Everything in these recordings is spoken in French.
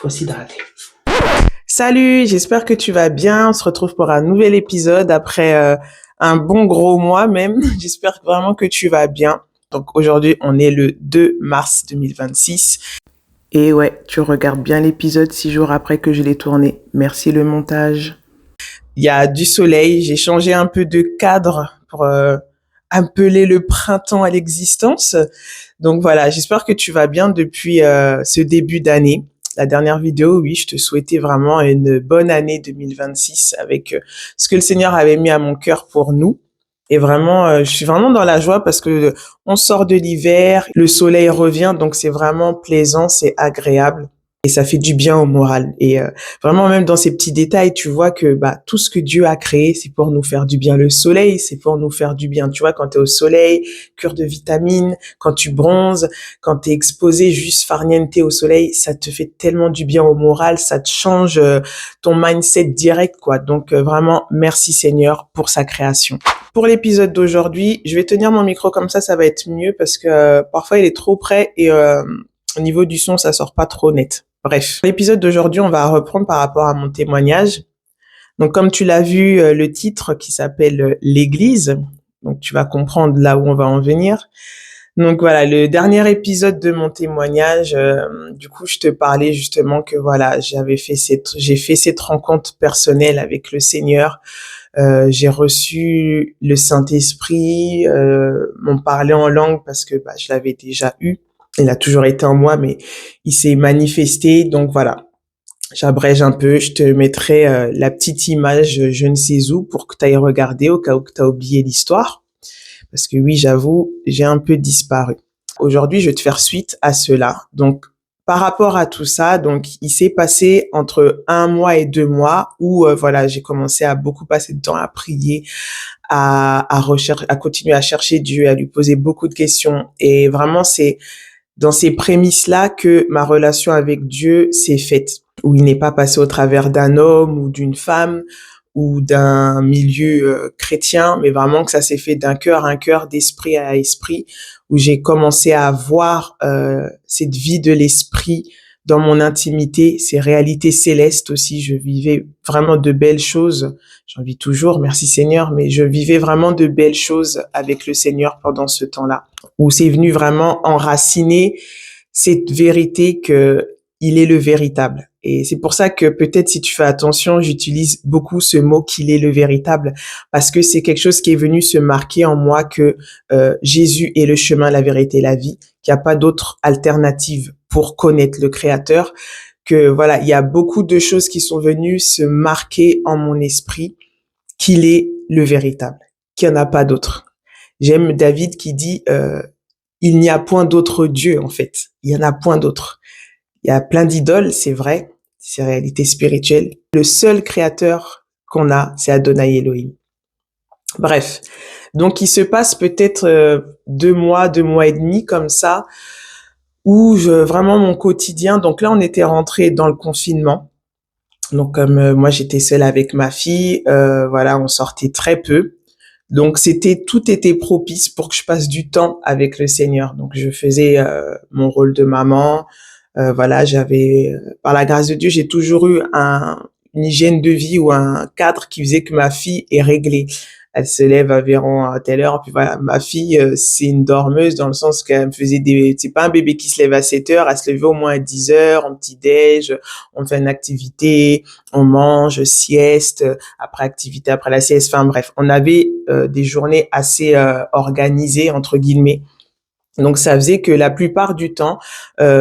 faut s'hydrater. Salut, j'espère que tu vas bien. On se retrouve pour un nouvel épisode après un bon gros mois même. J'espère vraiment que tu vas bien. Donc aujourd'hui, on est le 2 mars 2026. Et ouais, tu regardes bien l'épisode 6 jours après que je l'ai tourné. Merci le montage. Il y a du soleil, j'ai changé un peu de cadre pour appeler le printemps à l'existence. Donc voilà, j'espère que tu vas bien depuis ce début d'année. La dernière vidéo, oui, je te souhaitais vraiment une bonne année 2026 avec ce que le Seigneur avait mis à mon cœur pour nous. Et vraiment, je suis vraiment dans la joie parce que on sort de l'hiver, le soleil revient, donc c'est vraiment plaisant, c'est agréable. Et ça fait du bien au moral. Et vraiment, même dans ces petits détails, tu vois que tout ce que Dieu a créé, c'est pour nous faire du bien. Le soleil, c'est pour nous faire du bien. Tu vois, quand tu es au soleil, cure de vitamines, quand tu bronzes, quand tu es exposé juste farniente au soleil, ça te fait tellement du bien au moral, ça te change ton mindset direct, quoi. Donc vraiment, merci Seigneur pour sa création. Pour l'épisode d'aujourd'hui, je vais tenir mon micro comme ça va être mieux parce que parfois il est trop près et au niveau du son, ça sort pas trop net. Bref, l'épisode d'aujourd'hui, on va reprendre par rapport à mon témoignage. Donc, comme tu l'as vu, le titre qui s'appelle l'Église, donc tu vas comprendre là où on va en venir. Donc voilà, le dernier épisode de mon témoignage, du coup, je te parlais justement que voilà, j'ai fait cette rencontre personnelle avec le Seigneur. J'ai reçu le Saint-Esprit, m'en parler en langue parce que je l'avais déjà eu. Il a toujours été en moi, mais il s'est manifesté. Donc voilà, j'abrège un peu. Je te mettrai la petite image je ne sais où pour que tu ailles regarder au cas où tu as oublié l'histoire. Parce que oui, j'avoue, j'ai un peu disparu. Aujourd'hui, je vais te faire suite à cela. Donc, par rapport à tout ça, donc il s'est passé entre 1 mois et 2 mois où voilà, j'ai commencé à beaucoup passer de temps à prier, à continuer à chercher Dieu, à lui poser beaucoup de questions. Et vraiment, c'est dans ces prémices-là que ma relation avec Dieu s'est faite, où il n'est pas passé au travers d'un homme ou d'une femme ou d'un milieu chrétien, mais vraiment que ça s'est fait d'un cœur à un cœur, d'esprit à esprit, où j'ai commencé à voir cette vie de l'esprit dans mon intimité, ces réalités célestes aussi. Je vivais vraiment de belles choses. J'en vis toujours, merci Seigneur, mais je vivais vraiment de belles choses avec le Seigneur pendant ce temps-là, où c'est venu vraiment enraciner cette vérité que il est le véritable. Et c'est pour ça que peut-être si tu fais attention, j'utilise beaucoup ce mot qu'il est le véritable, parce que c'est quelque chose qui est venu se marquer en moi que Jésus est le chemin, la vérité, la vie, qu'il n'y a pas d'autre alternative pour connaître le Créateur, que voilà, il y a beaucoup de choses qui sont venues se marquer en mon esprit, qu'il est le véritable, qu'il n'y en a pas d'autre. J'aime David qui dit il n'y a point d'autre Dieu, en fait. Il y en a point d'autre. Il y a plein d'idoles, c'est vrai. C'est réalité spirituelle. Le seul créateur qu'on a, c'est Adonai Elohim. Bref. Donc, il se passe peut-être 2 mois, 2 mois et demi comme ça, où vraiment mon quotidien. Donc là, on était rentré dans le confinement. Donc, comme moi, j'étais seule avec ma fille, voilà, on sortait très peu. Donc tout était propice pour que je passe du temps avec le Seigneur. Donc je faisais mon rôle de maman. Voilà, par la grâce de Dieu, j'ai toujours eu une hygiène de vie ou un cadre qui faisait que ma fille est réglée. Elle se lève environ à telle heure. Puis voilà, ma fille, c'est une dormeuse dans le sens qu'elle me faisait c'est pas un bébé qui se lève à 7 heures, elle se levait au moins à 10 heures, en petit-déj, on fait une activité, on mange, sieste, après activité, après la sieste. Enfin bref, on avait des journées assez organisées, entre guillemets. Donc ça faisait que la plupart du temps,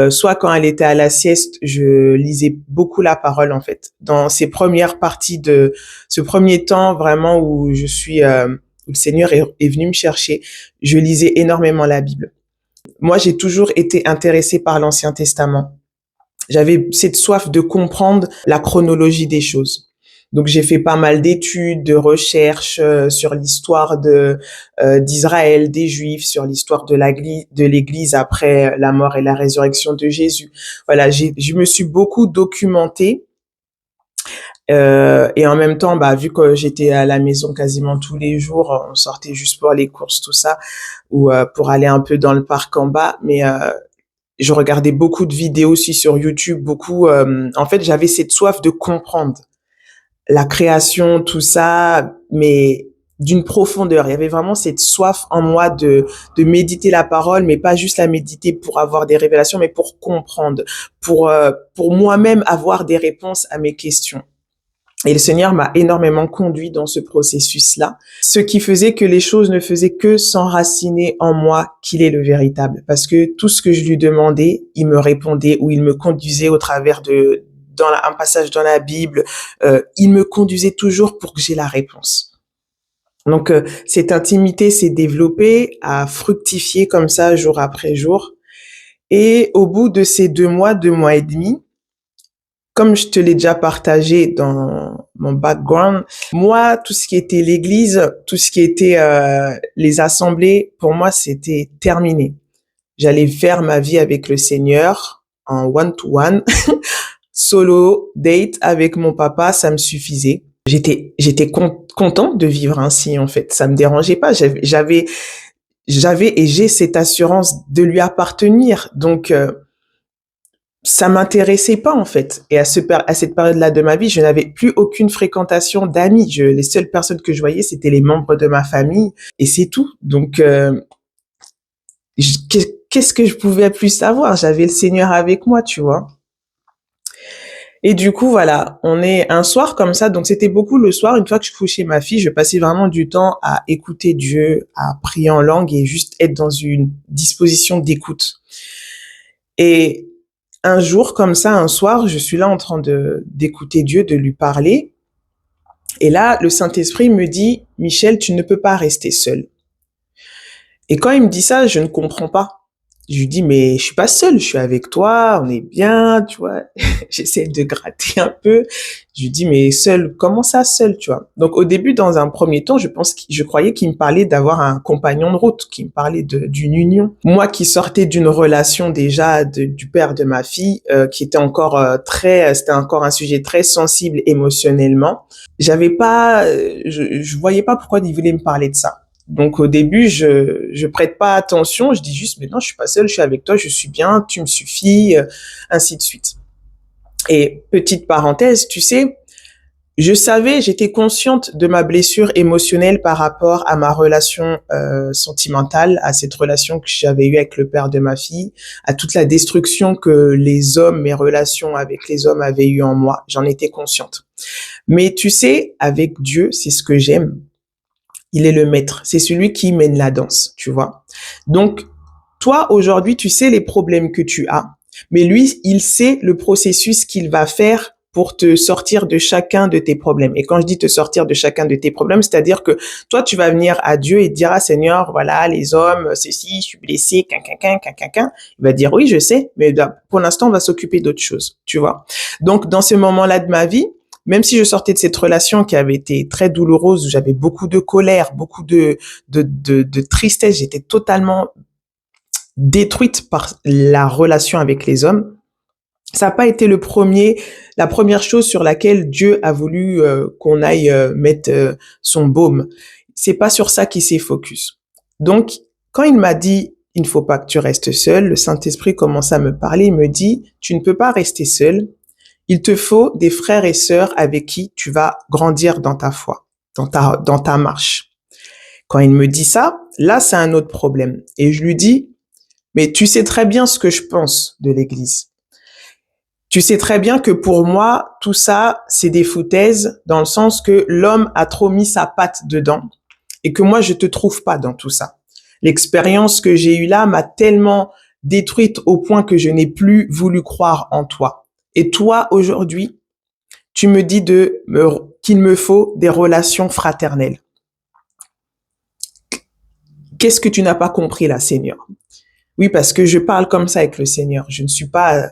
soit quand elle était à la sieste, je lisais beaucoup la parole en fait. Dans ces premières parties de ce premier temps vraiment où où le Seigneur est venu me chercher, je lisais énormément la Bible. Moi, j'ai toujours été intéressée par l'Ancien Testament. J'avais cette soif de comprendre la chronologie des choses. Donc j'ai fait pas mal d'études, de recherches sur l'histoire d'Israël, des Juifs, sur l'histoire de l'Église après la mort et la résurrection de Jésus. Voilà, je me suis beaucoup documentée et en même temps, vu que j'étais à la maison quasiment tous les jours, on sortait juste pour les courses, tout ça, ou pour aller un peu dans le parc en bas, mais Je regardais beaucoup de vidéos aussi sur YouTube, beaucoup. En fait, j'avais cette soif de comprendre la création, tout ça, mais d'une profondeur. Il y avait vraiment cette soif en moi de méditer la parole, mais pas juste la méditer pour avoir des révélations, mais pour comprendre, pour moi-même avoir des réponses à mes questions. Et le Seigneur m'a énormément conduit dans ce processus-là, ce qui faisait que les choses ne faisaient que s'enraciner en moi qu'il est le véritable. Parce que tout ce que je lui demandais, il me répondait ou il me conduisait au travers un passage dans la Bible, il me conduisait toujours pour que j'ai la réponse. Donc, cette intimité s'est développée, a fructifié comme ça jour après jour. Et au bout de ces 2 mois et demi, comme je te l'ai déjà partagé dans mon background, moi, tout ce qui était l'église, tout ce qui était les assemblées, pour moi, c'était terminé. J'allais faire ma vie avec le Seigneur en one-to-one, solo, date avec mon papa, ça me suffisait. J'étais contente de vivre ainsi, en fait. Ça me dérangeait pas. J'avais et j'ai cette assurance de lui appartenir. Donc, ça m'intéressait pas en fait. Et à cette période-là de ma vie, je n'avais plus aucune fréquentation d'amis. Les seules personnes que je voyais, c'était les membres de ma famille et c'est tout. Donc, qu'est-ce que je pouvais plus savoir? J'avais le Seigneur avec moi, tu vois. Et du coup, voilà, on est un soir comme ça. Donc, c'était beaucoup le soir. Une fois que je couchais ma fille, je passais vraiment du temps à écouter Dieu, à prier en langue et juste être dans une disposition d'écoute. Et un jour, comme ça, un soir, je suis là en train d'écouter Dieu, de lui parler. Et là, le Saint-Esprit me dit, Michel, tu ne peux pas rester seul. Et quand il me dit ça, je ne comprends pas. Je lui dis, mais je suis pas seule, je suis avec toi, on est bien, tu vois. J'essaie de gratter un peu. Je lui dis, mais seule, comment ça seule, tu vois. Donc au début, dans un premier temps, je croyais qu'il me parlait d'avoir un compagnon de route, qu'il me parlait d'une union. Moi qui sortais d'une relation déjà du père de ma fille, qui était encore c'était encore un sujet très sensible émotionnellement. Je voyais pas pourquoi il voulait me parler de ça. Donc au début, je prête pas attention, je dis juste mais non, je suis pas seule, je suis avec toi, je suis bien, tu me suffis, ainsi de suite. Et petite parenthèse, tu sais, j'étais consciente de ma blessure émotionnelle par rapport à ma relation sentimentale, à cette relation que j'avais eue avec le père de ma fille, à toute la destruction que mes relations avec les hommes avaient eue en moi. J'en étais consciente. Mais tu sais, avec Dieu, c'est ce que j'aime. Il est le maître. C'est celui qui mène la danse, tu vois. Donc, toi, aujourd'hui, tu sais les problèmes que tu as, mais lui, il sait le processus qu'il va faire pour te sortir de chacun de tes problèmes. Et quand je dis te sortir de chacun de tes problèmes, c'est-à-dire que toi, tu vas venir à Dieu et te dire, ah Seigneur, voilà, les hommes, ceci, je suis blessé, quin. Il va dire, oui, je sais, mais pour l'instant, on va s'occuper d'autre chose, tu vois. Donc, dans ce moment-là de ma vie, même si je sortais de cette relation qui avait été très douloureuse, où j'avais beaucoup de colère, beaucoup de tristesse, j'étais totalement détruite par la relation avec les hommes. Ça n'a pas été la première chose sur laquelle Dieu a voulu qu'on aille mettre son baume. C'est pas sur ça qu'il s'est focus. Donc, quand il m'a dit, il ne faut pas que tu restes seul, le Saint-Esprit commence à me parler, il me dit, tu ne peux pas rester seul. Il te faut des frères et sœurs avec qui tu vas grandir dans ta foi, dans ta marche. Quand il me dit ça, là, c'est un autre problème. Et je lui dis, mais tu sais très bien ce que je pense de l'Église. Tu sais très bien que pour moi, tout ça, c'est des foutaises dans le sens que l'homme a trop mis sa patte dedans et que moi, je te trouve pas dans tout ça. L'expérience que j'ai eue là m'a tellement détruite au point que je n'ai plus voulu croire en toi. Et toi, aujourd'hui, tu me dis qu'il me faut des relations fraternelles. Qu'est-ce que tu n'as pas compris là, Seigneur? Oui, parce que je parle comme ça avec le Seigneur. Je ne suis pas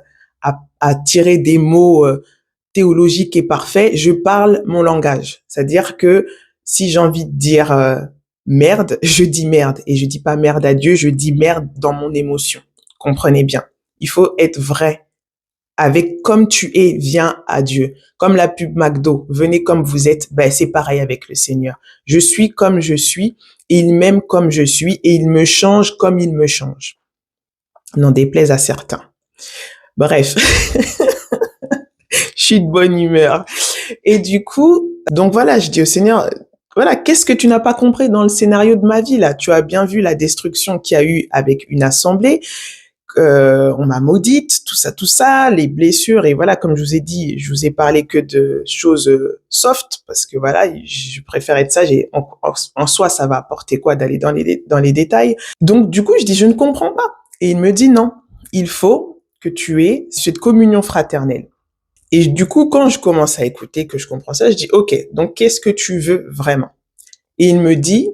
à tirer des mots théologiques et parfaits. Je parle mon langage. C'est-à-dire que si j'ai envie de dire merde, je dis merde. Et je dis pas merde à Dieu, je dis merde dans mon émotion. Comprenez bien. Il faut être vrai. Avec comme tu es, viens à Dieu. Comme la pub McDo, venez comme vous êtes, ben c'est pareil avec le Seigneur. Je suis comme je suis, et il m'aime comme je suis, et il me change comme il me change. n'en déplaise à certains. Bref, je suis de bonne humeur. Et du coup, donc voilà, je dis au Seigneur, voilà, qu'est-ce que tu n'as pas compris dans le scénario de ma vie là? Tu as bien vu la destruction qu'il y a eu avec une assemblée. On m'a maudite, tout ça, les blessures et voilà, comme je vous ai dit, je vous ai parlé que de choses soft parce que voilà, je préfère être sage et en soi, ça va apporter quoi d'aller dans les détails. Donc du coup, je dis je ne comprends pas et il me dit non, il faut que tu aies cette communion fraternelle. Et du coup, quand je commence à écouter, que je comprends ça, je dis ok, donc qu'est-ce que tu veux vraiment? Et il me dit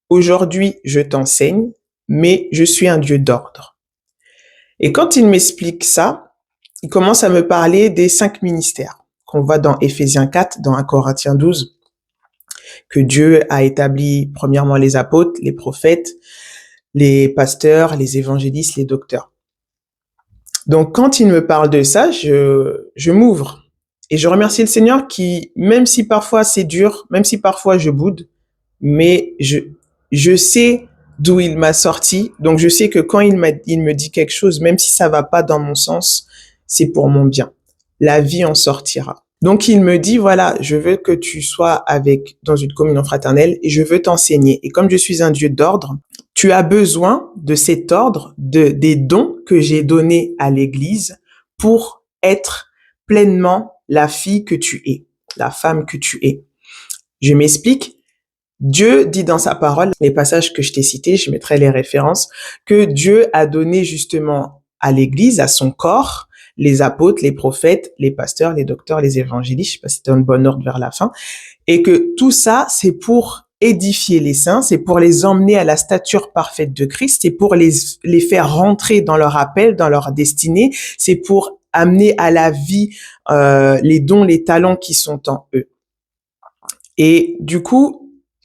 aujourd'hui, je t'enseigne, mais je suis un Dieu d'ordre. Et quand il m'explique ça, il commence à me parler des 5 ministères qu'on voit dans Éphésiens 4, dans 1 Corinthiens 12, que Dieu a établi premièrement les apôtres, les prophètes, les pasteurs, les évangélistes, les docteurs. Donc quand il me parle de ça, je m'ouvre et je remercie le Seigneur qui, même si parfois c'est dur, même si parfois je boude, mais je sais d'où il m'a sorti. Donc, je sais que quand il me dit quelque chose, même si ça va pas dans mon sens, c'est pour mon bien. La vie en sortira. Donc, il me dit, voilà, je veux que tu sois dans une communion fraternelle et je veux t'enseigner. Et comme je suis un Dieu d'ordre, tu as besoin de cet ordre, des dons que j'ai donnés à l'église pour être pleinement la fille que tu es, la femme que tu es. Je m'explique. Dieu dit dans sa parole, les passages que je t'ai cités, je mettrai les références, que Dieu a donné justement à l'Église, à son corps, les apôtres, les prophètes, les pasteurs, les docteurs, les évangélistes, je sais pas si c'était dans le bon ordre vers la fin, et que tout ça, c'est pour édifier les saints, c'est pour les emmener à la stature parfaite de Christ, c'est pour les faire rentrer dans leur appel, dans leur destinée, c'est pour amener à la vie les dons, les talents qui sont en eux. Et du coup,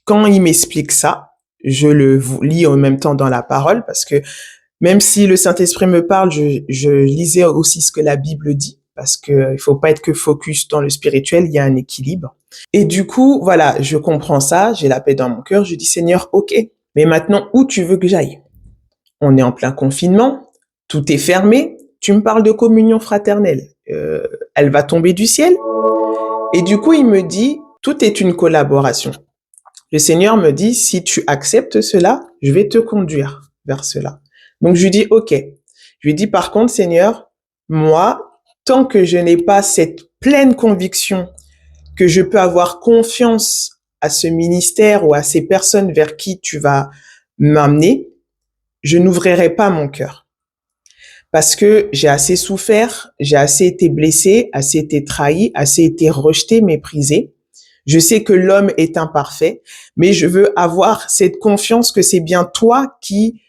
quand il m'explique ça, je le lis en même temps dans la parole parce que même si le Saint-Esprit me parle, je lisais aussi ce que la Bible dit parce que il faut pas être que focus dans le spirituel, il y a un équilibre. Et du coup, voilà, je comprends ça, j'ai la paix dans mon cœur, je dis Seigneur, ok, mais maintenant où tu veux que j'aille? On est en plein confinement, tout est fermé, tu me parles de communion fraternelle, elle va tomber du ciel? Et du coup, il me dit, tout est une collaboration. Le Seigneur me dit, si tu acceptes cela, je vais te conduire vers cela. Donc, je lui dis, OK. Je lui dis, par contre, Seigneur, moi, tant que je n'ai pas cette pleine conviction que je peux avoir confiance à ce ministère ou à ces personnes vers qui tu vas m'amener, je n'ouvrirai pas mon cœur. Parce que j'ai assez souffert, j'ai assez été blessé, assez été trahi, assez été rejeté, méprisé. Je sais que l'homme est imparfait, mais je veux avoir cette confiance que c'est bien toi qui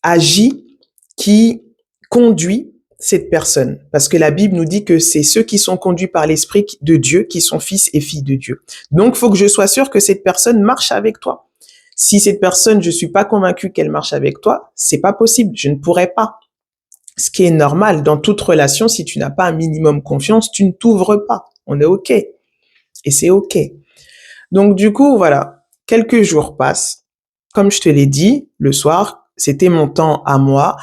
agis, qui conduis cette personne. Parce que la Bible nous dit que c'est ceux qui sont conduits par l'Esprit de Dieu qui sont fils et filles de Dieu. Donc, il faut que je sois sûr que cette personne marche avec toi. Si cette personne, je suis pas convaincu qu'elle marche avec toi, c'est pas possible. Je ne pourrais pas. Ce qui est normal dans toute relation, si tu n'as pas un minimum confiance, tu ne t'ouvres pas. On est OK. Et c'est OK. Donc, du coup, voilà. Quelques jours passent. Comme je te l'ai dit, le soir, c'était mon temps à moi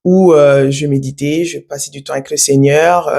où je méditais, je passais du temps avec le Seigneur.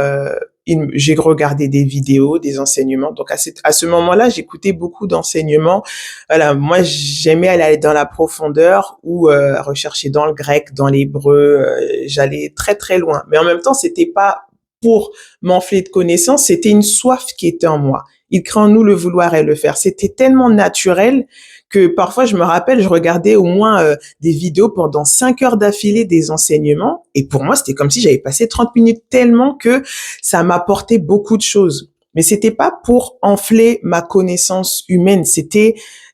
J'ai regardé des vidéos, des enseignements. Donc, à ce moment-là, j'écoutais beaucoup d'enseignements. Voilà, moi, j'aimais aller dans la profondeur ou rechercher dans le grec, dans l'hébreu. J'allais très, très loin. Mais en même temps, c'était pas pour m'enfler de connaissances, c'était une soif qui était en moi. Il crée en nous le vouloir et le faire. C'était tellement naturel que parfois, je me rappelle, je regardais au moins des vidéos pendant 5 heures d'affilée des enseignements. Et pour moi, c'était comme si j'avais passé 30 minutes tellement que ça m'apportait beaucoup de choses. Mais c'était pas pour enfler ma connaissance humaine.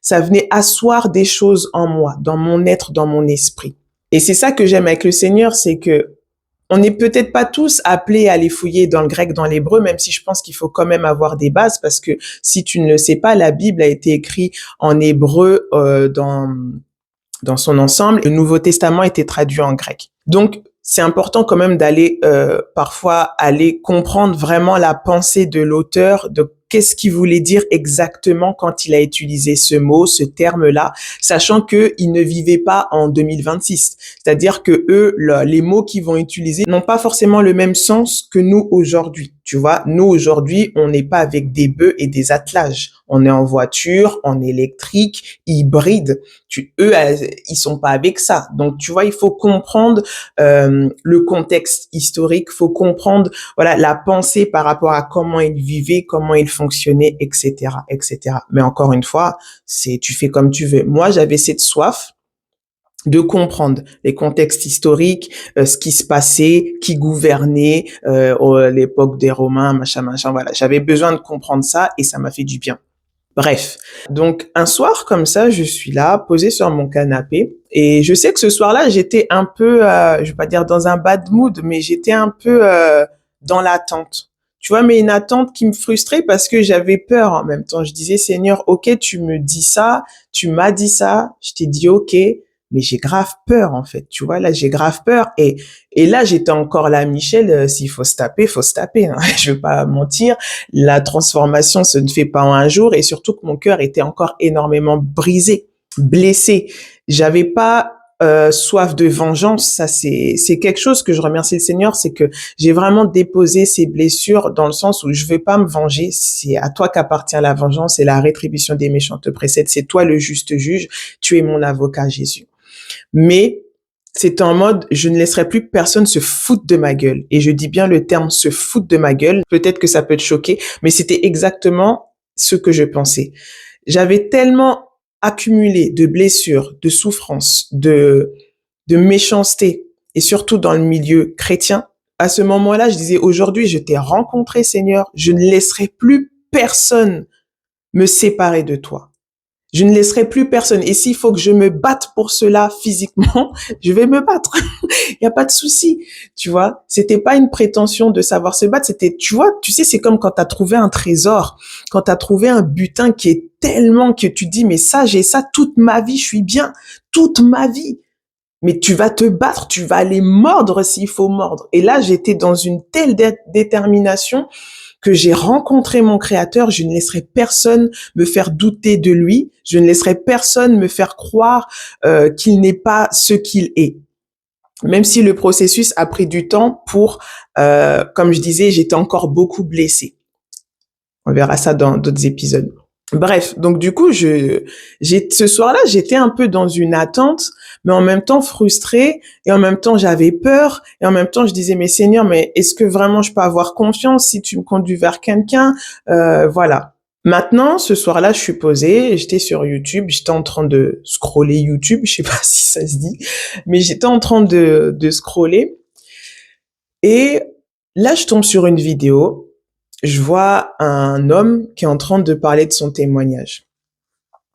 Ça venait asseoir des choses en moi, dans mon être, dans mon esprit. Et c'est ça que j'aime avec le Seigneur, c'est que on n'est peut-être pas tous appelés à aller fouiller dans le grec, dans l'hébreu, même si je pense qu'il faut quand même avoir des bases, parce que si tu ne le sais pas, la Bible a été écrite en hébreu dans son ensemble. Le Nouveau Testament a été traduit en grec. Donc, c'est important quand même d'aller parfois aller comprendre vraiment la pensée de l'auteur, de qu'est-ce qu'il voulait dire exactement quand il a utilisé ce mot, ce terme-là, sachant qu'ils ne vivaient pas en 2026. C'est-à-dire que eux, les mots qu'ils vont utiliser n'ont pas forcément le même sens que nous aujourd'hui. Tu vois, nous aujourd'hui, on n'est pas avec des bœufs et des attelages. On est en voiture, en électrique, hybride. Eux, ils sont pas avec ça. Donc, tu vois, il faut comprendre le contexte historique. Il faut comprendre, voilà, la pensée par rapport à comment ils vivaient, comment ils fonctionnaient, etc., etc. Mais encore une fois, tu fais comme tu veux. Moi, j'avais cette soif de comprendre les contextes historiques, ce qui se passait, qui gouvernait à l'époque des Romains, machin. Voilà, j'avais besoin de comprendre ça et ça m'a fait du bien. Bref, donc un soir comme ça, je suis là, posée sur mon canapé, et je sais que ce soir-là, j'étais un peu, je vais pas dire dans un bad mood, mais j'étais un peu dans l'attente. Tu vois, mais une attente qui me frustrait parce que j'avais peur en même temps. Je disais, Seigneur, ok, tu me dis ça, tu m'as dit ça, je t'ai dit ok, mais j'ai grave peur en fait. Tu vois, là, j'ai grave peur. Et là, j'étais encore là, Michel, s'il faut se taper, faut se taper. Hein. Je vais pas mentir. La transformation se ne fait pas en un jour, et surtout que mon cœur était encore énormément brisé, blessé. J'avais pas soif de vengeance. Ça, c'est quelque chose que je remercie le Seigneur, c'est que j'ai vraiment déposé ces blessures dans le sens où je veux pas me venger. C'est à toi qu'appartient la vengeance, et la rétribution des méchants te précède. C'est toi le juste juge. Tu es mon avocat, Jésus. Mais c'est en mode, je ne laisserai plus personne se foutre de ma gueule. Et je dis bien le terme se foutre de ma gueule. Peut-être que ça peut te choquer, mais c'était exactement ce que je pensais. J'avais tellement accumulé de blessures, de souffrances, de méchanceté, et surtout dans le milieu chrétien. À ce moment-là, je disais, aujourd'hui, je t'ai rencontré, Seigneur. Je ne laisserai plus personne me séparer de toi. Je ne laisserai plus personne. Et s'il faut que je me batte pour cela physiquement, je vais me battre. Il n'y a pas de souci. Tu vois, c'était pas une prétention de savoir se battre. C'était, tu vois, tu sais, c'est comme quand tu as trouvé un trésor, quand tu as trouvé un butin qui est tellement que tu dis, mais ça, j'ai ça toute ma vie, je suis bien, toute ma vie. Mais tu vas te battre, tu vas aller mordre s'il faut mordre. Et là, j'étais dans une telle détermination que j'ai rencontré mon Créateur. Je ne laisserai personne me faire douter de lui. Je ne laisserai personne me faire croire qu'il n'est pas ce qu'il est. Même si le processus a pris du temps pour, comme je disais, j'étais encore beaucoup blessée. On verra ça dans d'autres épisodes. Bref, donc du coup, ce soir-là, j'étais un peu dans une attente, mais en même temps frustrée, et en même temps j'avais peur, et en même temps je disais, mais Seigneur, mais est-ce que vraiment je peux avoir confiance si tu me conduis vers quelqu'un? Voilà. Maintenant, ce soir-là, je suis posée, j'étais sur YouTube, j'étais en train de scroller YouTube, je sais pas si ça se dit, mais j'étais en train de scroller, et là, je tombe sur une vidéo. Je vois un homme qui est en train de parler de son témoignage.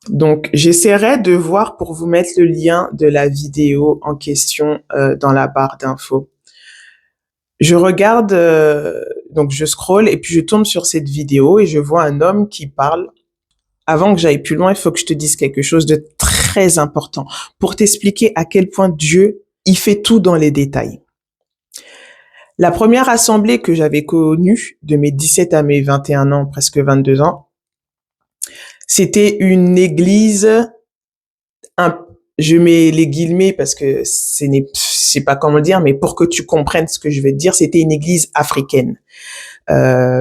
Donc, j'essaierai de voir pour vous mettre le lien de la vidéo en question dans la barre d'infos. Je regarde, donc je scrolle et puis je tombe sur cette vidéo et je vois un homme qui parle. Avant que j'aille plus loin, il faut que je te dise quelque chose de très important pour t'expliquer à quel point Dieu, il fait tout dans les détails. La première assemblée que j'avais connue, de mes 17 à mes 21 ans, presque 22 ans, c'était une église, je mets les guillemets parce que je sais pas comment le dire, mais pour que tu comprennes ce que je vais te dire, c'était une église africaine.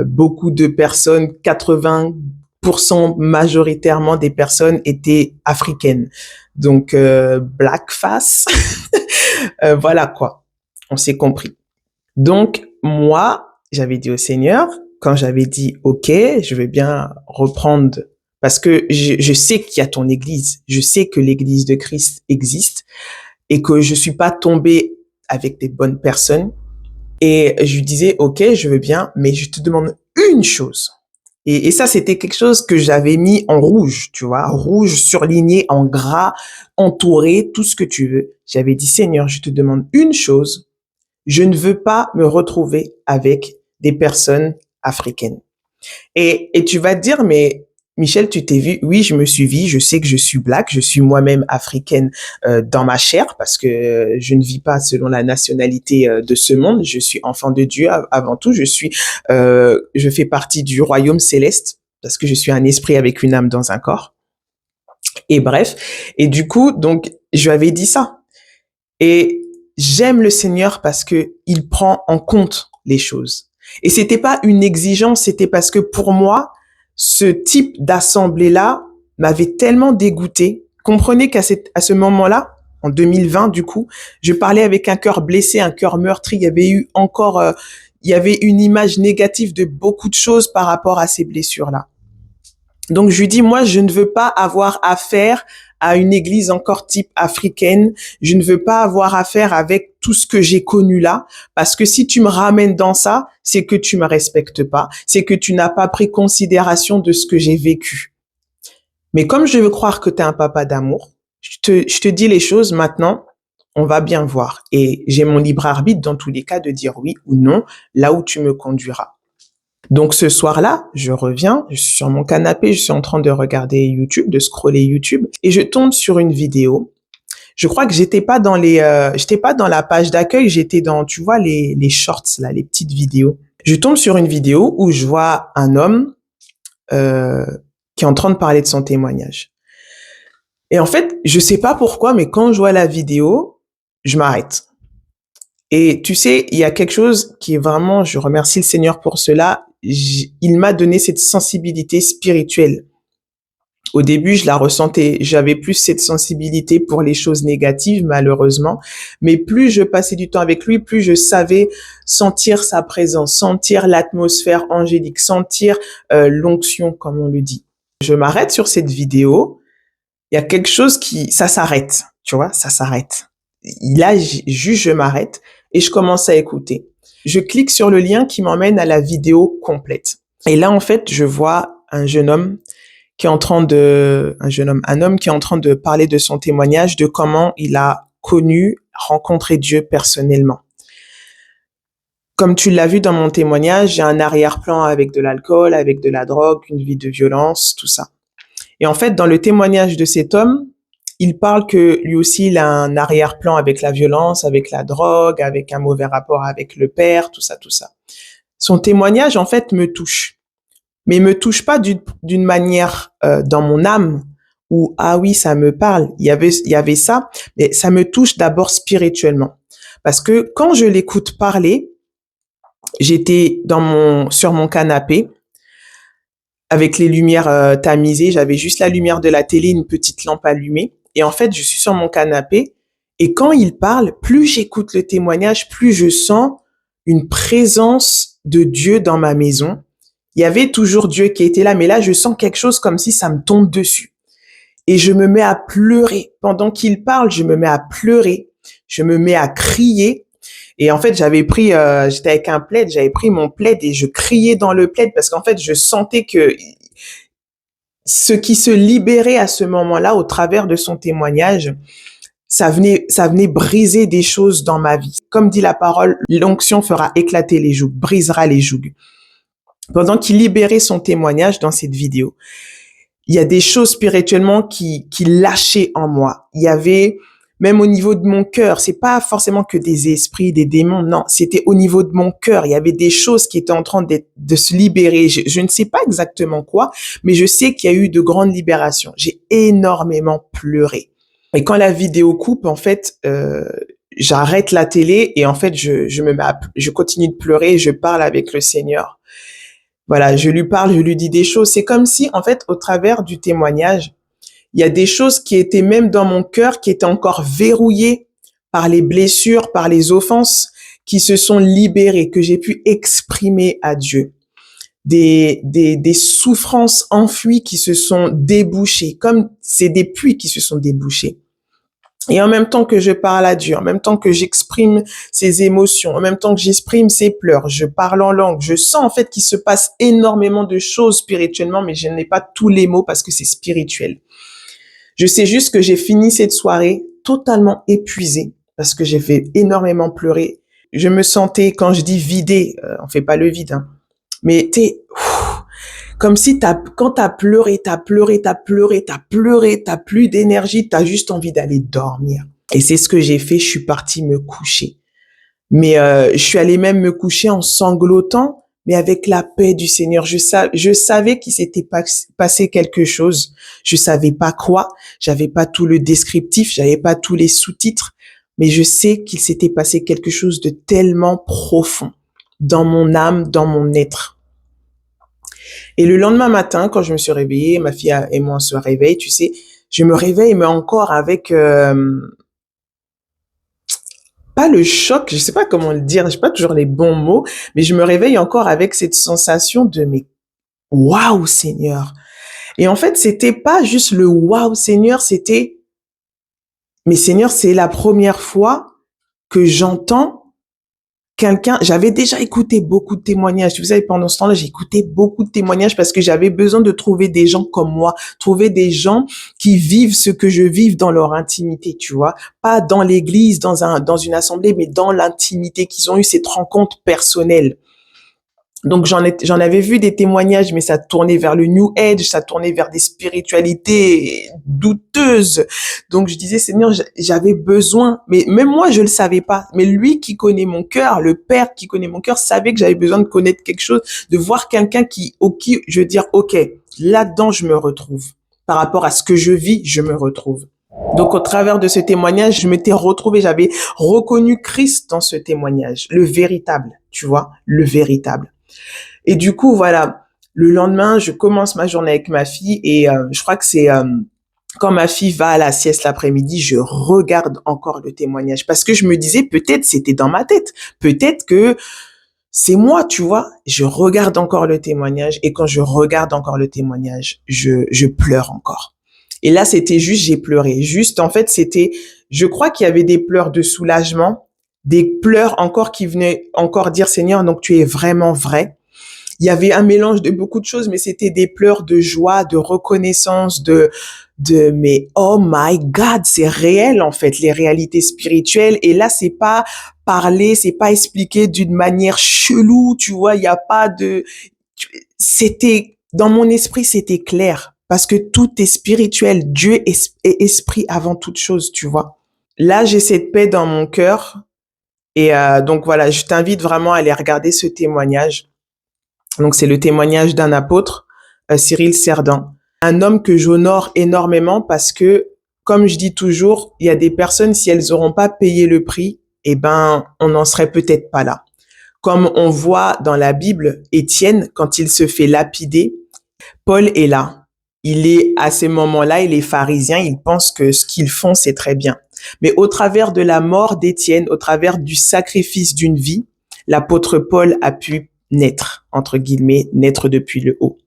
Beaucoup de personnes, 80% majoritairement des personnes étaient africaines. Donc, black face, voilà quoi, on s'est compris. Donc, moi, j'avais dit au Seigneur, quand j'avais dit, OK, je vais bien reprendre, parce que je sais qu'il y a ton église, je sais que l'église de Christ existe et que je suis pas tombée avec des bonnes personnes. Et je lui disais, OK, je veux bien, mais je te demande une chose. Et ça, c'était quelque chose que j'avais mis en rouge, tu vois, rouge surligné en gras, entouré, tout ce que tu veux. J'avais dit, Seigneur, je te demande une chose. Je ne veux pas me retrouver avec des personnes africaines. Et tu vas te dire, mais Michel, tu t'es vu? Oui, je me suis vu. Je sais que je suis black. Je suis moi-même africaine dans ma chair parce que je ne vis pas selon la nationalité de ce monde. Je suis enfant de Dieu avant tout. Je fais partie du royaume céleste. parce que je suis un esprit avec une âme dans un corps. Et bref, et du coup, donc, je lui avais dit ça. Et j'aime le Seigneur parce que il prend en compte les choses. Et c'était pas une exigence, c'était parce que pour moi, ce type d'assemblée-là m'avait tellement dégoûté. Comprenez à ce moment-là, en 2020, du coup, je parlais avec un cœur blessé, un cœur meurtri. Il y avait eu encore, il y avait une image négative de beaucoup de choses par rapport à ces blessures-là. Donc, je lui dis, moi, je ne veux pas avoir affaire à une église encore type africaine. Je ne veux pas avoir affaire avec tout ce que j'ai connu là, parce que si tu me ramènes dans ça, c'est que tu me respectes pas, c'est que tu n'as pas pris considération de ce que j'ai vécu. Mais comme je veux croire que tu es un papa d'amour, je te dis les choses maintenant, on va bien voir. Et j'ai mon libre arbitre dans tous les cas de dire oui ou non, là où tu me conduiras. Donc ce soir-là, je reviens, je suis sur mon canapé, je suis en train de regarder YouTube, de scroller YouTube, et je tombe sur une vidéo. Je crois que j'étais pas dans j'étais pas dans la page d'accueil, j'étais dans, tu vois, les shorts là, les petites vidéos. Je tombe sur une vidéo où je vois un homme qui est en train de parler de son témoignage. Et en fait, je sais pas pourquoi, mais quand je vois la vidéo, je m'arrête. Et tu sais, il y a quelque chose qui est vraiment, je remercie le Seigneur pour cela, il m'a donné cette sensibilité spirituelle. Au début, je la ressentais, j'avais plus cette sensibilité pour les choses négatives, malheureusement. Mais plus je passais du temps avec lui, plus je savais sentir sa présence, sentir l'atmosphère angélique, sentir l'onction, comme on le dit. Je m'arrête sur cette vidéo. Il y a quelque chose ça s'arrête, tu vois, ça s'arrête. Là, juste, je m'arrête et je commence à écouter. Je clique sur le lien qui m'emmène à la vidéo complète. Et là, en fait, je vois un homme qui est en train de parler de son témoignage, de comment il a rencontré Dieu personnellement. Comme tu l'as vu dans mon témoignage, j'ai un arrière-plan avec de l'alcool, avec de la drogue, une vie de violence, tout ça. Et en fait, dans le témoignage de cet homme, il parle que lui aussi, il a un arrière-plan avec la violence, avec la drogue, avec un mauvais rapport avec le père, tout ça, tout ça. Son témoignage, en fait, me touche. Mais il me touche pas d'une manière dans mon âme où, ah oui, ça me parle. Il y avait ça, mais ça me touche d'abord spirituellement. Parce que quand je l'écoute parler, j'étais sur mon canapé, avec les lumières tamisées, j'avais juste la lumière de la télé, une petite lampe allumée. Et en fait, je suis sur mon canapé et quand il parle, plus j'écoute le témoignage, plus je sens une présence de Dieu dans ma maison. Il y avait toujours Dieu qui était là, mais là, je sens quelque chose comme si ça me tombe dessus. Et je me mets à pleurer. Pendant qu'il parle, je me mets à pleurer. Je me mets à crier. Et en fait, j'étais avec un plaid, j'avais pris mon plaid et je criais dans le plaid parce qu'en fait, je sentais que ce qui se libérait à ce moment-là au travers de son témoignage, ça venait briser des choses dans ma vie. Comme dit la parole, l'onction fera éclater les jougs, brisera les jougs. Pendant qu'il libérait son témoignage dans cette vidéo, il y a des choses spirituellement qui lâchaient en moi. Il y avait, même au niveau de mon cœur, c'est pas forcément que des esprits, des démons, non, c'était au niveau de mon cœur. Il y avait des choses qui étaient en train de se libérer. Je ne sais pas exactement quoi, mais je sais qu'il y a eu de grandes libérations. J'ai énormément pleuré. Et quand la vidéo coupe, en fait, j'arrête la télé et en fait, je continue de pleurer et je parle avec le Seigneur. Voilà, je lui parle, je lui dis des choses. C'est comme si, en fait, au travers du témoignage, il y a des choses qui étaient même dans mon cœur, qui étaient encore verrouillées par les blessures, par les offenses, qui se sont libérées, que j'ai pu exprimer à Dieu. Des souffrances enfouies qui se sont débouchées, comme c'est des puits qui se sont débouchés. Et en même temps que je parle à Dieu, en même temps que j'exprime ses émotions, en même temps que j'exprime ses pleurs, je parle en langue, je sens en fait qu'il se passe énormément de choses spirituellement, mais je n'ai pas tous les mots parce que c'est spirituel. Je sais juste que j'ai fini cette soirée totalement épuisée parce que j'ai fait énormément pleurer. Je me sentais, quand je dis vidée, on fait pas le vide, hein, mais comme si quand t'as pleuré, t'as plus d'énergie, t'as juste envie d'aller dormir. Et c'est ce que j'ai fait, je suis partie me coucher. Mais je suis allée même me coucher en sanglotant mais avec la paix du Seigneur. Je savais qu'il s'était passé quelque chose. Je savais pas quoi. J'avais pas tout le descriptif. J'avais pas tous les sous-titres. Mais je sais qu'il s'était passé quelque chose de tellement profond dans mon âme, dans mon être. Et le lendemain matin, quand je me suis réveillée, ma fille et moi on se réveille, tu sais, je me réveille, mais encore avec pas le choc, je sais pas comment le dire, j'ai pas toujours les bons mots, mais je me réveille encore avec cette sensation de mais waouh Seigneur. Et en fait, c'était pas juste le waouh Seigneur, c'était mais Seigneur, c'est la première fois que j'entends quelqu'un, j'avais déjà écouté beaucoup de témoignages. Vous savez, pendant ce temps-là, j'ai écouté beaucoup de témoignages parce que j'avais besoin de trouver des gens comme moi, trouver des gens qui vivent ce que je vis dans leur intimité, tu vois. Pas dans l'église, dans une assemblée, mais dans l'intimité, qu'ils ont eu cette rencontre personnelle. Donc j'en avais vu des témoignages, mais ça tournait vers le New Age, ça tournait vers des spiritualités douteuses. Donc je disais Seigneur, j'avais besoin, mais même moi je le savais pas. Mais lui qui connaît mon cœur, le Père qui connaît mon cœur, savait que j'avais besoin de connaître quelque chose, de voir quelqu'un au qui je veux dire ok, là-dedans je me retrouve. Par rapport à ce que je vis, je me retrouve. Donc, au travers de ce témoignage, je m'étais retrouvée, j'avais reconnu Christ dans ce témoignage, le véritable, tu vois, le véritable. Et du coup, voilà, le lendemain, je commence ma journée avec ma fille et je crois que c'est quand ma fille va à la sieste l'après-midi, je regarde encore le témoignage parce que je me disais peut-être c'était dans ma tête, peut-être que c'est moi, tu vois. Je regarde encore le témoignage et quand je regarde encore le témoignage, je pleure encore. Et là, c'était juste, j'ai pleuré. Juste, en fait, je crois qu'il y avait des pleurs de soulagement, des pleurs encore qui venaient encore dire, Seigneur, donc tu es vraiment vrai. Il y avait un mélange de beaucoup de choses, mais c'était des pleurs de joie, de reconnaissance, mais oh my God, c'est réel, en fait, les réalités spirituelles. Et là, c'est pas parler, c'est pas expliqué d'une manière chelou, tu vois, il y a pas dans mon esprit, c'était clair. Parce que tout est spirituel. Dieu est esprit avant toute chose, tu vois. Là, j'ai cette paix dans mon cœur. Et donc voilà, je t'invite vraiment à aller regarder ce témoignage. Donc c'est le témoignage d'un apôtre, Cyril Cerdan. Un homme que j'honore énormément parce que, comme je dis toujours, il y a des personnes, si elles n'auront pas payé le prix, eh ben, on n'en serait peut-être pas là. Comme on voit dans la Bible, Étienne, quand il se fait lapider, Paul est là. Il est à ces moments-là, il est pharisien, il pense que ce qu'ils font, c'est très bien. Mais au travers de la mort d'Étienne, au travers du sacrifice d'une vie, l'apôtre Paul a pu naître, entre guillemets, naître depuis le haut.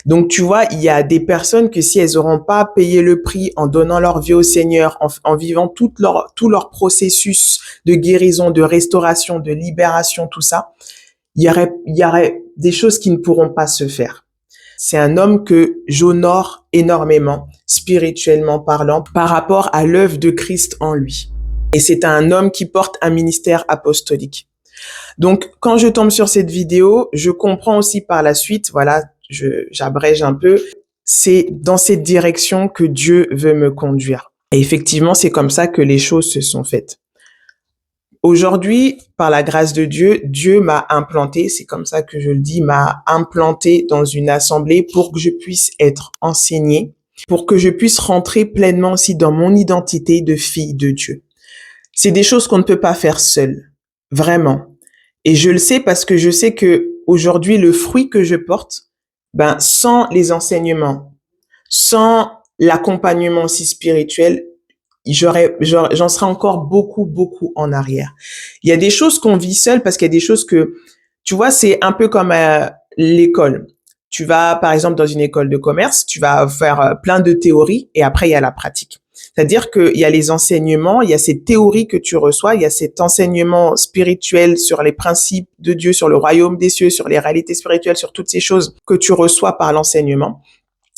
Donc, tu vois, il y a des personnes que si elles n'auront pas payé le prix en donnant leur vie au Seigneur, en vivant tout leur processus de guérison, de restauration, de libération, tout ça, il y aurait des choses qui ne pourront pas se faire. C'est un homme que j'honore énormément, spirituellement parlant, par rapport à l'œuvre de Christ en lui. Et c'est un homme qui porte un ministère apostolique. Donc, quand je tombe sur cette vidéo, je comprends aussi par la suite, voilà, j'abrège un peu, c'est dans cette direction que Dieu veut me conduire. Et effectivement, c'est comme ça que les choses se sont faites. Aujourd'hui, par la grâce de Dieu, Dieu m'a implanté, c'est comme ça que je le dis, m'a implanté dans une assemblée pour que je puisse être enseignée, pour que je puisse rentrer pleinement aussi dans mon identité de fille de Dieu. C'est des choses qu'on ne peut pas faire seul, vraiment. Et je le sais parce que je sais que aujourd'hui, le fruit que je porte, sans les enseignements, sans l'accompagnement aussi spirituel, j'en serais encore beaucoup en arrière. Il y a des choses qu'on vit seul parce qu'il y a des choses que, tu vois, c'est un peu comme l'école. Tu vas, par exemple, dans une école de commerce, tu vas faire plein de théories et après, il y a la pratique. C'est-à-dire qu'il y a les enseignements, il y a ces théories que tu reçois, il y a cet enseignement spirituel sur les principes de Dieu, sur le royaume des cieux, sur les réalités spirituelles, sur toutes ces choses que tu reçois par l'enseignement.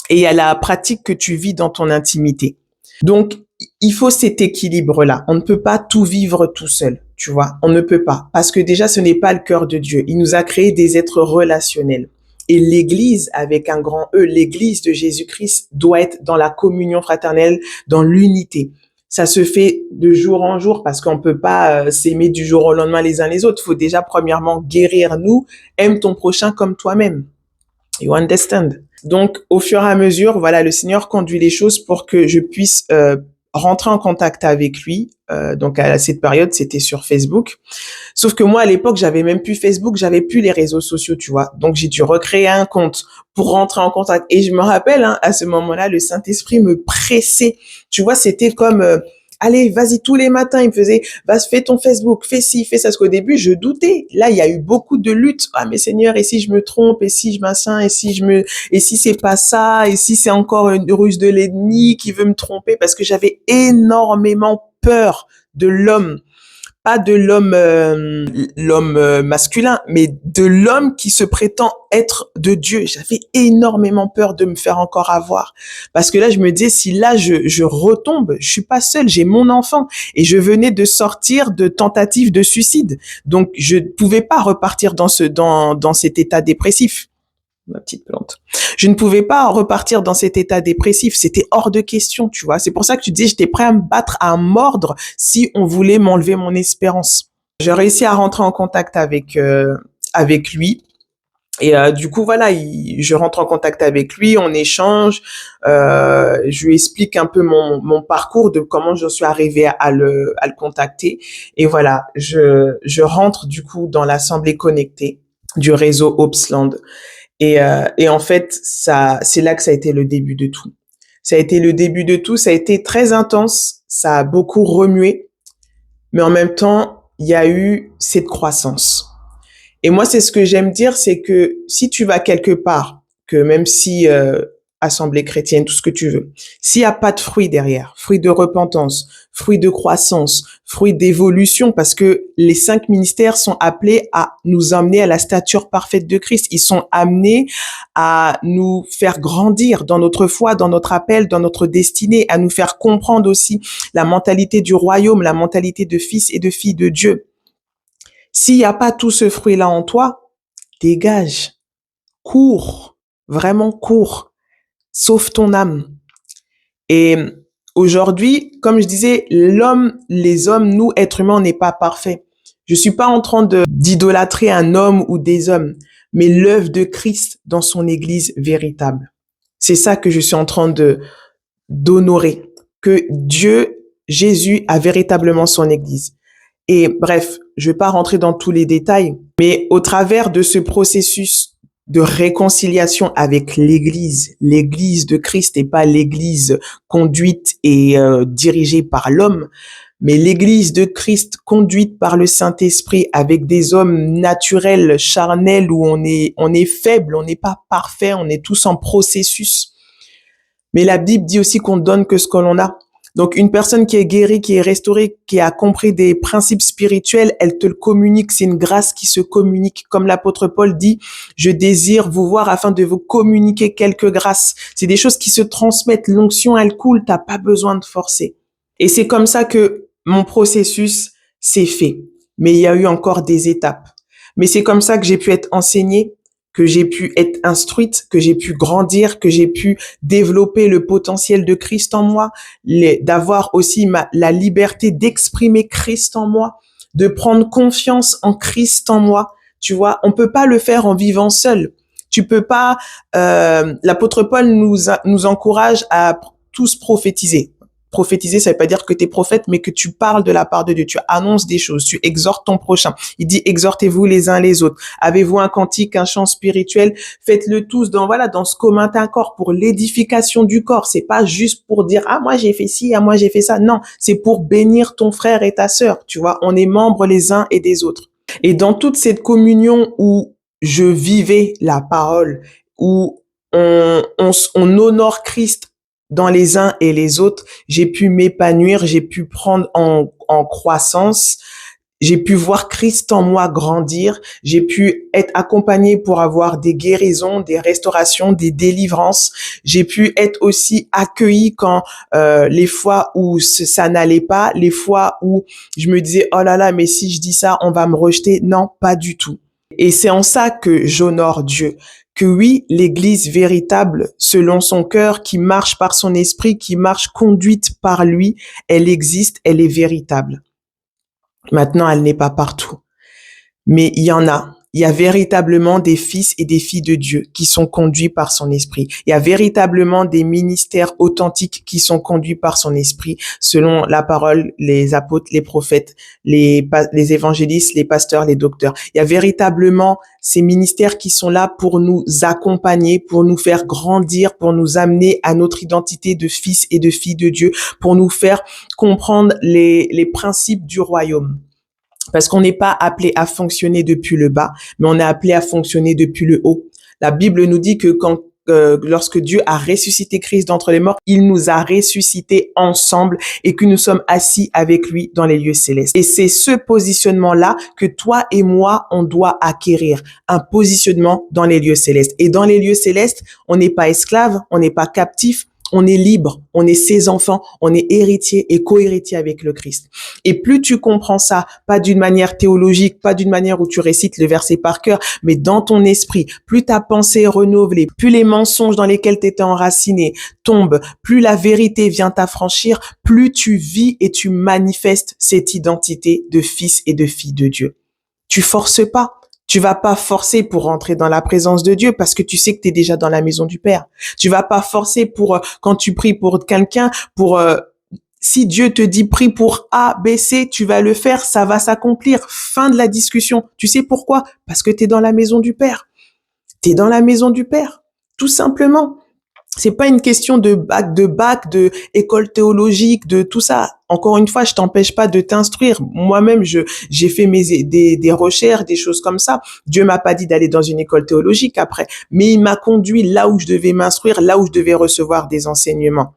Et il y a la pratique que tu vis dans ton intimité. Donc, il faut cet équilibre-là. On ne peut pas tout vivre tout seul, tu vois. On ne peut pas. Parce que déjà, ce n'est pas le cœur de Dieu. Il nous a créé des êtres relationnels. Et l'Église, avec un grand E, l'Église de Jésus-Christ doit être dans la communion fraternelle, dans l'unité. ça se fait de jour en jour parce qu'on peut pas s'aimer du jour au lendemain les uns les autres. Faut déjà premièrement guérir nous, aime ton prochain comme toi-même. You understand? Donc, au fur et à mesure, voilà, le Seigneur conduit les choses pour que je puisse rentrer en contact avec lui. Donc, à cette période, c'était sur Facebook. Sauf que moi, à l'époque, j'avais même plus Facebook, j'avais plus les réseaux sociaux, tu vois. Donc, j'ai dû recréer un compte pour rentrer en contact. Et je me rappelle, hein, à ce moment-là, le Saint-Esprit me pressait. Tu vois, c'était comme... allez, vas-y, tous les matins, il me faisait, vas, fais ton Facebook, fais ci, fais ça. Parce qu'au début, je doutais. Là, il y a eu beaucoup de luttes. Ah, mais Seigneur, et si je me trompe, et si je m'asseins, et si c'est pas ça, et si c'est encore une ruse de l'ennemi qui veut me tromper, parce que j'avais énormément peur de l'homme. Pas de l'homme masculin, mais de l'homme qui se prétend être de Dieu. J'avais énormément peur de me faire encore avoir. Parce que là, je me disais, si là, je retombe, je suis pas seule, j'ai mon enfant. Et je venais de sortir de tentative de suicide. Donc, je ne pouvais pas repartir dans cet état dépressif. Ma petite plante. Je ne pouvais pas repartir dans cet état dépressif. C'était hors de question, tu vois. C'est pour ça que tu dis, j'étais prêt à me battre, à mordre si on voulait m'enlever mon espérance. J'ai réussi à rentrer en contact avec lui. Et du coup, voilà, je rentre en contact avec lui, on échange. Je lui explique un peu mon parcours de comment je suis arrivée à le contacter. Et voilà, je rentre du coup dans l'assemblée connectée du réseau Opsland. Et en fait, c'est là que ça a été le début de tout. Ça a été le début de tout. Ça a été très intense. Ça a beaucoup remué. Mais en même temps, il y a eu cette croissance. Et moi, c'est ce que j'aime dire, c'est que si tu vas quelque part, que même si assemblée chrétienne, tout ce que tu veux, s'il n'y a pas de fruit derrière, fruit de repentance, fruit de croissance, fruit d'évolution, parce que les 5 ministères sont appelés à nous emmener à la stature parfaite de Christ. Ils sont amenés à nous faire grandir dans notre foi, dans notre appel, dans notre destinée, à nous faire comprendre aussi la mentalité du royaume, la mentalité de fils et de filles de Dieu. S'il n'y a pas tout ce fruit-là en toi, dégage, cours, vraiment cours, sauve ton âme. Et aujourd'hui, comme je disais, les hommes, nous, êtres humains, on n'est pas parfaits. Je suis pas en train d'idolâtrer un homme ou des hommes, mais l'œuvre de Christ dans son église véritable. C'est ça que je suis en train d'honorer, que Dieu, Jésus, a véritablement son église. Et bref, je vais pas rentrer dans tous les détails, mais au travers de ce processus de réconciliation avec l'église de Christ et pas l'église conduite et dirigée par l'homme, mais l'église de Christ conduite par le Saint-Esprit avec des hommes naturels, charnels, où on est faible, on n'est pas parfait, on est tous en processus. Mais la Bible dit aussi qu'on donne que ce que l'on a. Donc, une personne qui est guérie, qui est restaurée, qui a compris des principes spirituels, elle te le communique. C'est une grâce qui se communique. Comme l'apôtre Paul dit, je désire vous voir afin de vous communiquer quelques grâces. C'est des choses qui se transmettent. L'onction, elle coule. T'as pas besoin de forcer. Et c'est comme ça que mon processus s'est fait. Mais il y a eu encore des étapes. Mais c'est comme ça que j'ai pu être enseignée, que j'ai pu être instruite, que j'ai pu grandir, que j'ai pu développer le potentiel de Christ en moi, d'avoir aussi la liberté d'exprimer Christ en moi, de prendre confiance en Christ en moi. Tu vois, on peut pas le faire en vivant seul. Tu peux pas. L'apôtre Paul nous encourage à tous prophétiser. Prophétiser, ça veut pas dire que tu es prophète, mais que tu parles de la part de Dieu. Tu annonces des choses, tu exhortes ton prochain. Il dit, exhortez-vous les uns les autres. Avez-vous un cantique, un chant spirituel? Faites-le tous dans ce commun accord pour l'édification du corps. C'est pas juste pour dire, ah, moi j'ai fait ci, ah, moi j'ai fait ça. Non, c'est pour bénir ton frère et ta sœur. Tu vois, on est membres les uns et des autres. Et dans toute cette communion où je vivais la parole, où on honore Christ dans les uns et les autres, j'ai pu m'épanouir, j'ai pu prendre en croissance, j'ai pu voir Christ en moi grandir, j'ai pu être accompagné pour avoir des guérisons, des restaurations, des délivrances, j'ai pu être aussi accueilli quand les fois où ça n'allait pas, les fois où je me disais oh là là, mais si je dis ça, on va me rejeter. Non, pas du tout. Et c'est en ça que j'honore Dieu, que oui, l'Église véritable, selon son cœur, qui marche par son esprit, qui marche conduite par lui, elle existe, elle est véritable. Maintenant, elle n'est pas partout. Mais il y en a. Il y a véritablement des fils et des filles de Dieu qui sont conduits par son esprit. Il y a véritablement des ministères authentiques qui sont conduits par son esprit, selon la parole, les apôtres, les prophètes, les évangélistes, les pasteurs, les docteurs. Il y a véritablement ces ministères qui sont là pour nous accompagner, pour nous faire grandir, pour nous amener à notre identité de fils et de filles de Dieu, pour nous faire comprendre les principes du royaume. Parce qu'on n'est pas appelé à fonctionner depuis le bas, mais on est appelé à fonctionner depuis le haut. La Bible nous dit que lorsque Dieu a ressuscité Christ d'entre les morts, il nous a ressuscités ensemble et que nous sommes assis avec lui dans les lieux célestes. Et c'est ce positionnement-là que toi et moi, on doit acquérir. Un positionnement dans les lieux célestes. Et dans les lieux célestes, on n'est pas esclave, on n'est pas captif, on est libre, on est ses enfants, on est héritier et co-héritier avec le Christ. Et plus tu comprends ça, pas d'une manière théologique, pas d'une manière où tu récites le verset par cœur, mais dans ton esprit, plus ta pensée est renouvelée, plus les mensonges dans lesquels tu étais enraciné tombent, plus la vérité vient t'affranchir, plus tu vis et tu manifestes cette identité de fils et de fille de Dieu. Tu forces pas. Tu vas pas forcer pour rentrer dans la présence de Dieu parce que tu sais que tu es déjà dans la maison du Père. Tu vas pas forcer pour quand tu pries pour quelqu'un, si Dieu te dit prie pour A, B, C, tu vas le faire, ça va s'accomplir. Fin de la discussion. Tu sais pourquoi? Parce que tu es dans la maison du Père. Tu es dans la maison du Père, tout simplement. C'est pas une question de bac, de école théologique, de tout ça. Encore une fois, je t'empêche pas de t'instruire. Moi-même, j'ai fait des recherches, des choses comme ça. Dieu m'a pas dit d'aller dans une école théologique après, mais il m'a conduit là où je devais m'instruire, là où je devais recevoir des enseignements.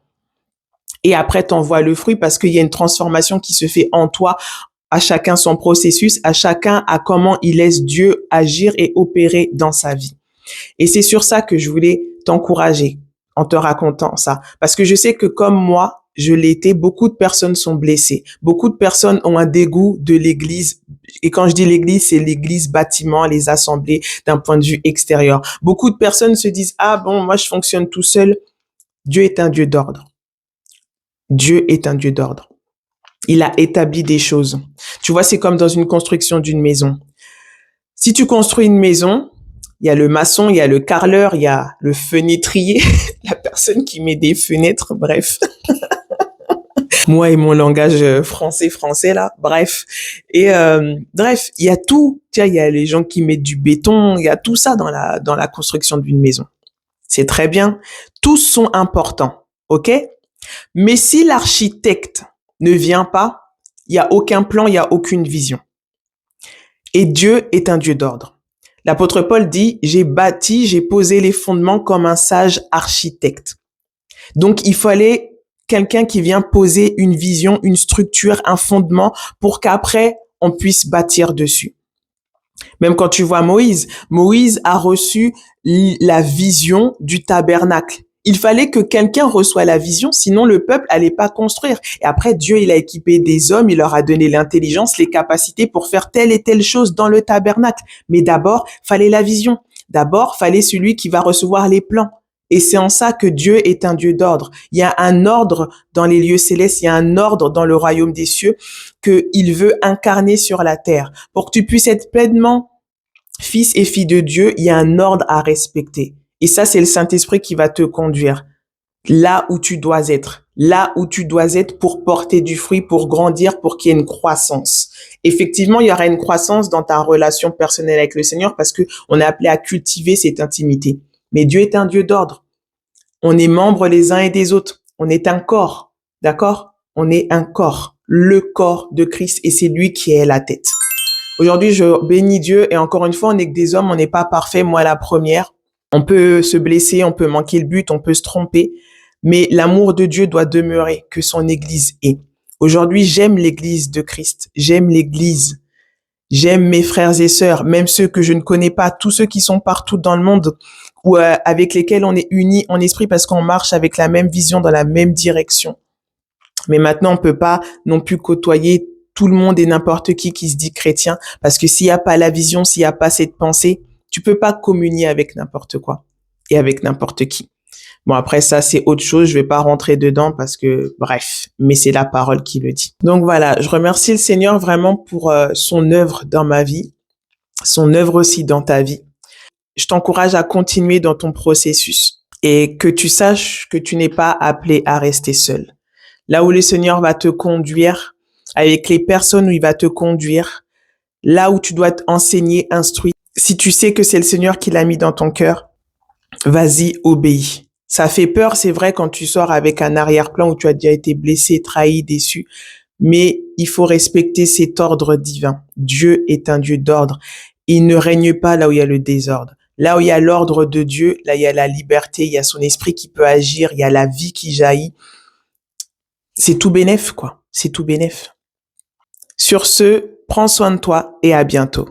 Et après, t'en vois le fruit parce qu'il y a une transformation qui se fait en toi. À chacun son processus, à chacun à comment il laisse Dieu agir et opérer dans sa vie. Et c'est sur ça que je voulais t'encourager en te racontant ça. Parce que je sais que comme moi, je l'ai été, beaucoup de personnes sont blessées. Beaucoup de personnes ont un dégoût de l'église. Et quand je dis l'église, c'est l'église bâtiment, les assemblées d'un point de vue extérieur. Beaucoup de personnes se disent, ah bon, moi je fonctionne tout seul. Dieu est un Dieu d'ordre. Dieu est un Dieu d'ordre. Il a établi des choses. Tu vois, c'est comme dans une construction d'une maison. Si tu construis une maison, il y a le maçon, il y a le carreleur, il y a le fenêtrier, la personne qui met des fenêtres, bref. Moi et mon langage français là, bref. Et bref, il y a tout. Tiens, il y a les gens qui mettent du béton, il y a tout ça dans la construction d'une maison. C'est très bien. Tous sont importants, ok? Mais si l'architecte ne vient pas, il n'y a aucun plan, il n'y a aucune vision. Et Dieu est un Dieu d'ordre. L'apôtre Paul dit, j'ai posé les fondements comme un sage architecte. Donc, il fallait quelqu'un qui vient poser une vision, une structure, un fondement pour qu'après, on puisse bâtir dessus. Même quand tu vois Moïse a reçu la vision du tabernacle. Il fallait que quelqu'un reçoive la vision, sinon le peuple allait pas construire. Et après, Dieu, il a équipé des hommes, il leur a donné l'intelligence, les capacités pour faire telle et telle chose dans le tabernacle. Mais d'abord, fallait la vision. D'abord, fallait celui qui va recevoir les plans. Et c'est en ça que Dieu est un Dieu d'ordre. Il y a un ordre dans les lieux célestes, il y a un ordre dans le royaume des cieux qu'il veut incarner sur la terre. Pour que tu puisses être pleinement fils et fille de Dieu, il y a un ordre à respecter. Et ça, c'est le Saint-Esprit qui va te conduire là où tu dois être. Là où tu dois être pour porter du fruit, pour grandir, pour qu'il y ait une croissance. Effectivement, il y aura une croissance dans ta relation personnelle avec le Seigneur parce que on est appelé à cultiver cette intimité. Mais Dieu est un Dieu d'ordre. On est membres les uns et des autres. On est un corps. D'accord? On est un corps. Le corps de Christ et c'est lui qui est la tête. Aujourd'hui, je bénis Dieu et encore une fois, on n'est que des hommes, on n'est pas parfait, moi la première. On peut se blesser, on peut manquer le but, on peut se tromper, mais l'amour de Dieu doit demeurer, que son Église est. Aujourd'hui, j'aime l'Église de Christ, j'aime l'Église, j'aime mes frères et sœurs, même ceux que je ne connais pas, tous ceux qui sont partout dans le monde ou avec lesquels on est unis en esprit parce qu'on marche avec la même vision, dans la même direction. Mais maintenant, on peut pas non plus côtoyer tout le monde et n'importe qui se dit chrétien parce que s'il n'y a pas la vision, s'il n'y a pas cette pensée, Tu peux pas communier avec n'importe quoi et avec n'importe qui. Bon, après ça, c'est autre chose. Je vais pas rentrer dedans parce que, bref, mais c'est la parole qui le dit. Donc voilà, je remercie le Seigneur vraiment pour son œuvre dans ma vie, son œuvre aussi dans ta vie. Je t'encourage à continuer dans ton processus et que tu saches que tu n'es pas appelé à rester seul. Là où le Seigneur va te conduire, avec les personnes où il va te conduire, là où tu dois t'enseigner, instruire. Si tu sais que c'est le Seigneur qui l'a mis dans ton cœur, vas-y, obéis. Ça fait peur, c'est vrai, quand tu sors avec un arrière-plan où tu as déjà été blessé, trahi, déçu, mais il faut respecter cet ordre divin. Dieu est un Dieu d'ordre. Il ne règne pas là où il y a le désordre. Là où il y a l'ordre de Dieu, là il y a la liberté, il y a son esprit qui peut agir, il y a la vie qui jaillit. C'est tout bénef, quoi. C'est tout bénef. Sur ce, prends soin de toi et à bientôt.